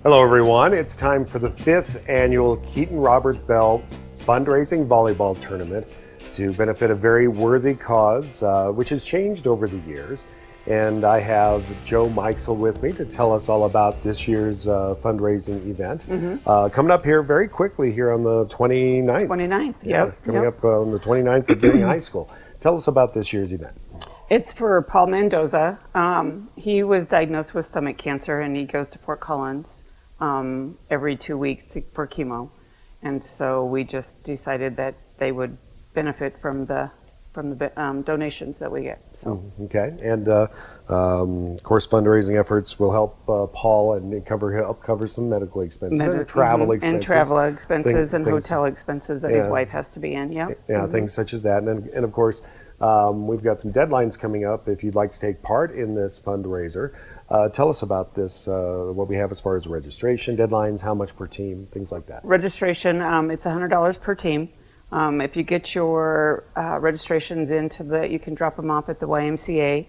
Hello everyone, it's time for the 5th annual Keaton Robert Bell Fundraising Volleyball Tournament to benefit a very worthy cause, which has changed over the years. And I have Joe Mikesell with me to tell us all about this year's fundraising event. Coming up here very quickly here on the 29th. 29th, Coming up on the 29th of Getting High School. Tell us about this year's event. It's for Paul Mendoza. He was diagnosed with stomach cancer and he goes to Fort Collins every 2 weeks for chemo. And so we just decided that they would benefit from the donations that we get. So. Okay, and of course fundraising efforts will help Paul and help cover some medical expenses, and travel expenses. And travel expenses and hotel expenses that his wife has to be in, things such as that. And of course, we've got some deadlines coming up if you'd like to take part in this fundraiser. Tell us about this, what we have as far as registration, deadlines, how much per team, things like that. Registration, it's $100 per team. If you get your registrations you can drop them off at the YMCA,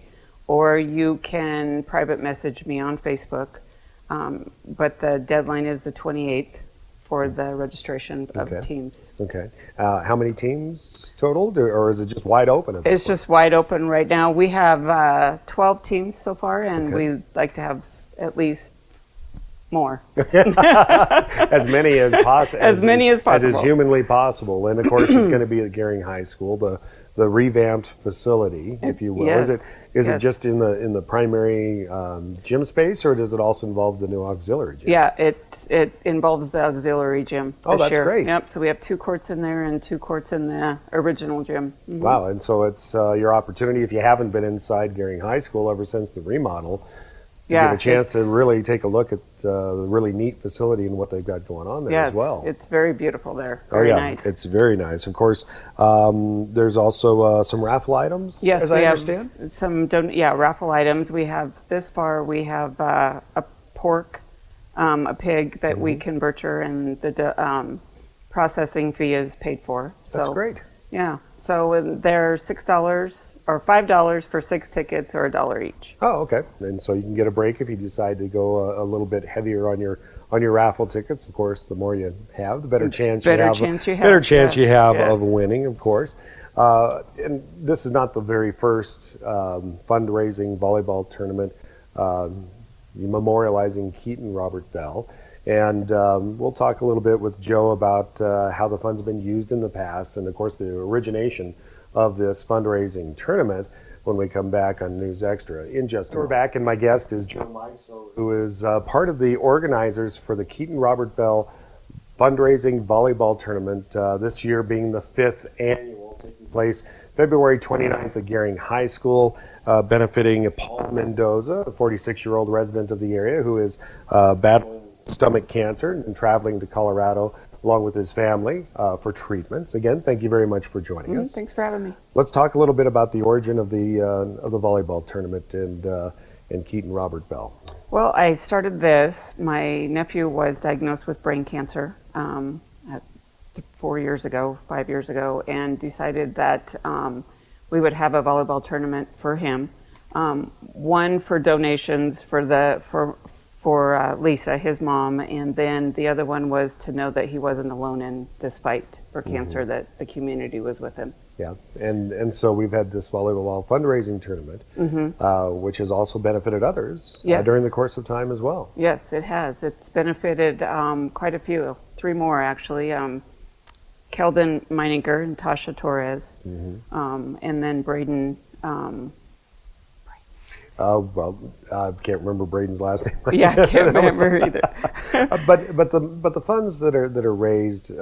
or you can private message me on Facebook. But the deadline is the 28th for the registration of teams. Okay. How many teams total, or is it just wide open? It's just wide open right now. We have 12 teams so far, and we'd like to have at least more. As many as possible. As many as possible. As is humanly possible. And of course, it's going to be at Gering High School, the revamped facility, if you will. Yes. Is it just in the primary gym space, or does it also involve the new auxiliary gym? Yeah, it involves the auxiliary gym. Oh, that's great. Yep. So we have 2 courts in there and 2 courts in the original gym. Wow. And so it's your opportunity, if you haven't been inside Gering High School ever since the remodel, to get a chance to really take a look at the really neat facility and what they've got going on there as well. It's very beautiful there. Very nice. It's very nice. Of course, there's also some raffle items, as I understand. Have some raffle items. We have this far, we have a pork, a pig that we can butcher, and the processing fee is paid for. That's great. Yeah, so they're $6 or $5 for 6 tickets, or $1 each. Oh, okay. And so you can get a break if you decide to go a little bit heavier on your raffle tickets. Of course, the more you have, the better chance you have of winning. Of course. And this is not the very first fundraising volleyball tournament memorializing Keaton Robert Bell. And we'll talk a little bit with Joe about how the fund's been used in the past, and of course the origination of this fundraising tournament when we come back on News Extra in just a moment. We're back, and my guest is Joe Mikesell, who is part of the organizers for the Keaton Robert Bell Fundraising Volleyball Tournament, this year being the 5th annual, taking place February 29th at Gering High School, benefiting Paul Mendoza, a 46-year-old resident of the area who is battling stomach cancer and traveling to Colorado along with his family for treatments. Again, thank you very much for joining us. Thanks for having me. Let's talk a little bit about the origin of the volleyball tournament and Keaton Robert Bell. Well, I started this. My nephew was diagnosed with brain cancer 5 years ago, and decided that we would have a volleyball tournament for him. One for donations for Lisa, his mom, and then the other one was to know that he wasn't alone in this fight for cancer, that the community was with him. Yeah, and so we've had this volleyball fundraising tournament, which has also benefited others during the course of time as well. Yes, it has. It's benefited quite a few, 3 more actually. Keldon Meininger and Tasha Torres, and then Braden. I can't remember Braden's last name. Yeah, I can't remember either. but the funds that are raised,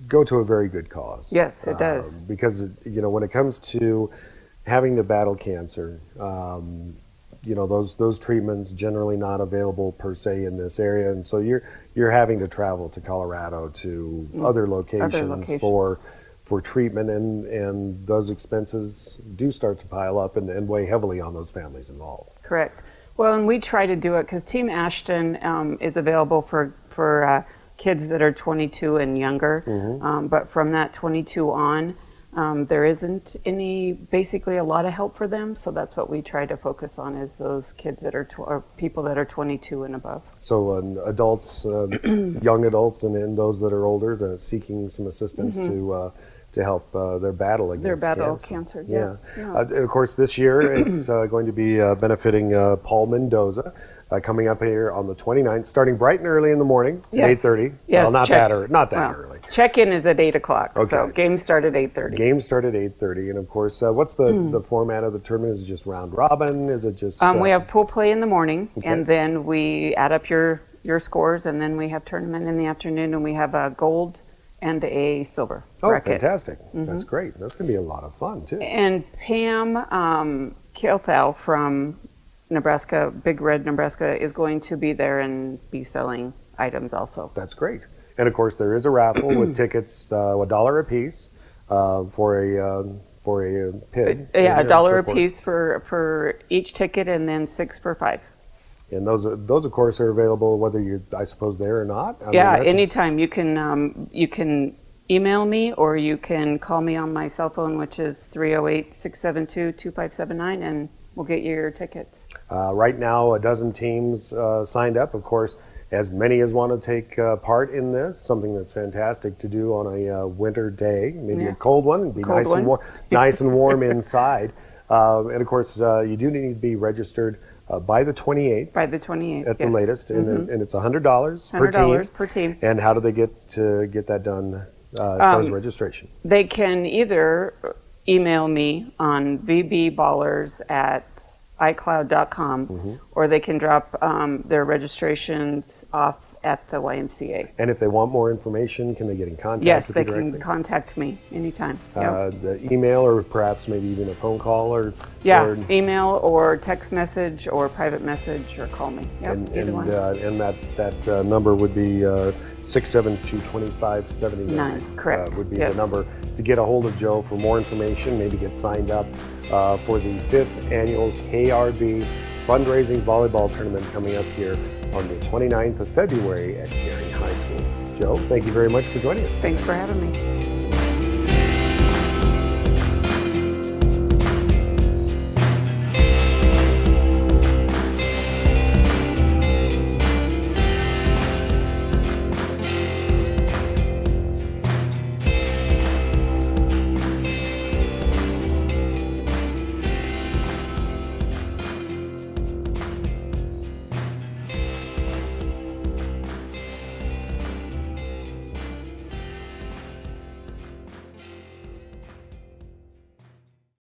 go to a very good cause. Yes, it does. Because when it comes to having to battle cancer, those treatments generally not available per se in this area, and so you're having to travel to Colorado to other locations for treatment, and those expenses do start to pile up and weigh heavily on those families involved. Correct. Well, and we try to do it because Team Ashton is available for kids that are 22 and younger, but from that 22 on, There isn't basically a lot of help for them, so that's what we try to focus on is those kids that are, or people that are 22 and above. So adults, young adults, and then those that are older, seeking some assistance to help their battle against cancer. Yeah. And of course, this year it's going to be benefiting Paul Mendoza. Coming up here on the 29th, starting bright and early in the morning, at 8:30. Yes, well, not that early. Check-in is at 8 o'clock, Okay. so games start at 8:30. Games start at 8:30, and of course, what's the format of the tournament? Is it just round robin? Is it just? We have pool play in the morning, Okay. and then we add up your scores, and then we have tournament in the afternoon, and we have a gold and a silver bracket. Fantastic! That's great. That's going to be a lot of fun too. And Pam Kilthau from Nebraska, Big Red, Nebraska, is going to be there and be selling items also. That's great. And of course, there is a raffle with tickets, $1 a piece for a pig. Yeah, $1 a piece for each ticket, and then 6 for 5. And those of course are available whether you're, I suppose, there or not. I mean, Anytime. You can email me, or you can call me on my cell phone, which is 308-672-2579, and we'll get you your tickets. Right now, a dozen teams signed up. Of course, as many as want to take part in this, something that's fantastic to do on a winter day, maybe a cold one. It'd be nice and warm inside. And of course, you do need to be registered by the 28th. By the 28th, at the latest, and it's $100 per team. $100 per team. And how do they get that done as far as registration? They can either email me on vbballers@icloud.com, or they can drop their registrations off at the YMCA. And if they want more information, can they get in contact Yes, with they you directly? can contact me anytime. The email, or perhaps maybe even a phone call, or email or text message or private message, or call me. Either one. And that number would be 672-2579. Correct. Would be the number to get a hold of Joe for more information. Maybe get signed up for the 5th annual KRB Fundraising Volleyball Tournament coming up here on the 29th of February at Gary High School. Joe, thank you very much for joining us. Thanks for having me.